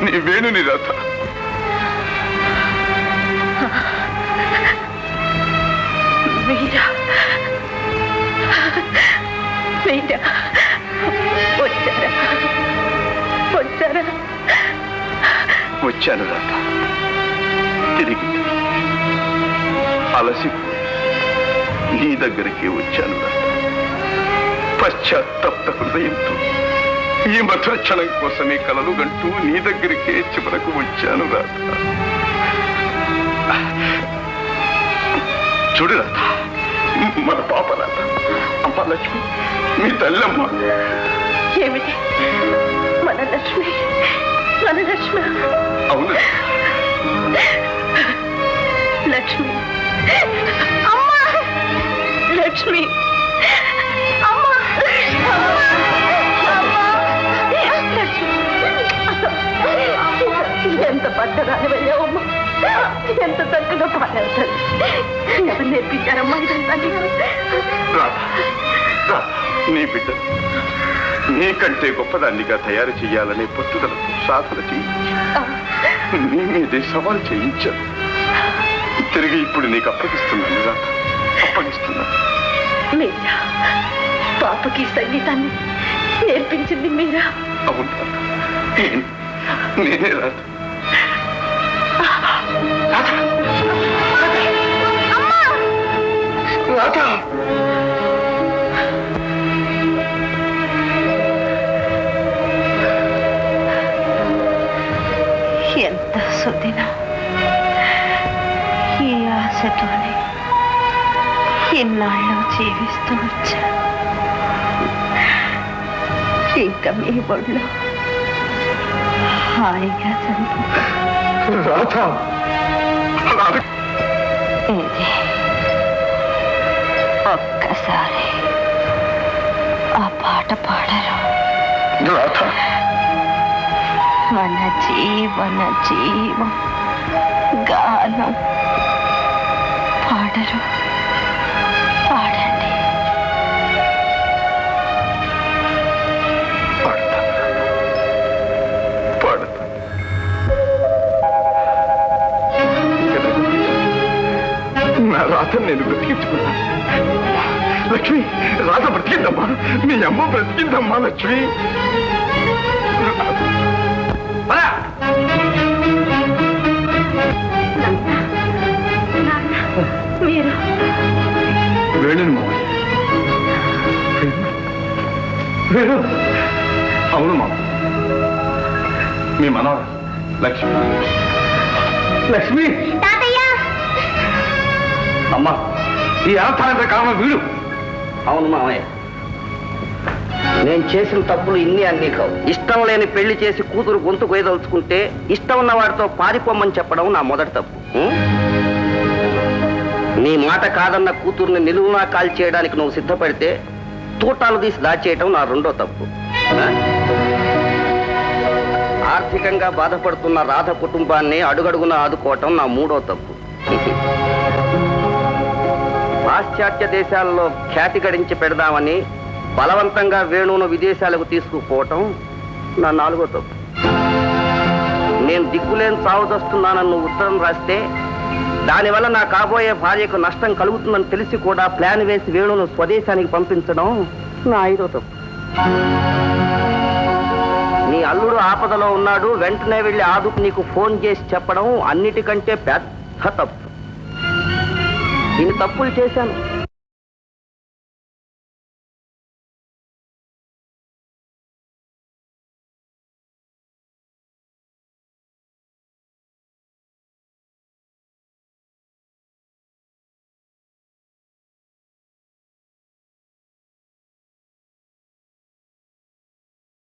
నీ వేణుని రాత వీరా వీరా వచ్చారా వచ్చారా వచ్చాను రాత తిరిగి అలసిపోయి నీ దగ్గరికి వచ్చాను రాత పశ్చాత్తప్త హృదయంతో ఈ మధురక్షణం కోసమే కలలు గంటూ నీ దగ్గరికే చివరకు వచ్చాను రాత చూడు రాత మన పాప రాత అమ్మ లక్ష్మి మీ తల్లమ్మ ఏమిటి మన లక్ష్మి అవును లక్ష్మి అమ్మా లక్ష్మి ఎంత పట్టరాని వెళ్ళావమ్మా ఎంత చక్కగా పాడారు ఎవరు నేర్పించారమ్మా ఇదంతా నీ బిడ్డ నీకంటే గొప్పదాన్నిగా తయారు చేయాలనే పట్టుదలకు సాధన చేయించి నీ మీదే సవాల్ చేయించాను తిరిగి ఇప్పుడు నీకు అప్పగిస్తున్నాను రాత అప్పగిస్తున్నాను మీరా పాపకి సంగీతాన్ని నేర్పించింది మీరా అవును నేనే రాత రాత ఎంత సుదిన ఈ ఆశతోనే ఇన్నాళ్ళు జీవిస్తూ వచ్చా ఇంకా మీ ఒళ్ళు హాయిగా రాత ఇది ఒక్కసారి ఆ పాట పాడరు రాత మన జీవన జీవం గానం పాడరు పాడండి నా రాత నేను బ్రతికించుకున్నా లక్ష్మి రాత బ్రతికిందమ్మా మీ అమ్మ బ్రతికిందమ్మా లక్ష్మి మీరు వేణుని మామయ్య వేణు అవును మామ మీ మనవరా లక్ష్మి లక్ష్మి అమ్మా ఈ అర్థాంత కారణం వీడు అవును మామయ్య నేను చేసిన తప్పులు ఇన్ని అన్నీ కావు ఇష్టం లేని పెళ్లి చేసి కూతురు గొంతు గొయ్యదలుచుకుంటే ఇష్టం ఉన్న వాడితో పారిపోమ్మని చెప్పడం నా మొదటి తప్పు నీ మాట కాదన్న కూతుర్ని నిలువునా కాల్ చేయడానికి నువ్వు సిద్ధపడితే తూటాలు తీసి దాచేయటం నా రెండో తప్పు ఆర్థికంగా బాధపడుతున్న రాధ కుటుంబాన్ని అడుగడుగున ఆదుకోవటం నా మూడో తప్పు పాశ్చాత్య దేశాల్లో ఖ్యాతి గడించి పెడదామని బలవంతంగా వేణువును విదేశాలకు తీసుకుపోవటం నా నాలుగో తప్పు నేను దిక్కులేని సాగుదొస్తున్నానని నువ్వు ఉత్తరం రాస్తే దానివల్ల నా కాబోయే భార్యకు నష్టం కలుగుతుందని తెలిసి కూడా ప్లాన్ వేసి వేణువును స్వదేశానికి పంపించడం నా ఐదో తప్పు నీ అల్లుడు ఆపదలో ఉన్నాడు వెంటనే వెళ్ళి ఆదుకు నీకు ఫోన్ చేసి చెప్పడం అన్నిటికంటే పెద్ద తప్పు ఇన్ని తప్పులు చేశాను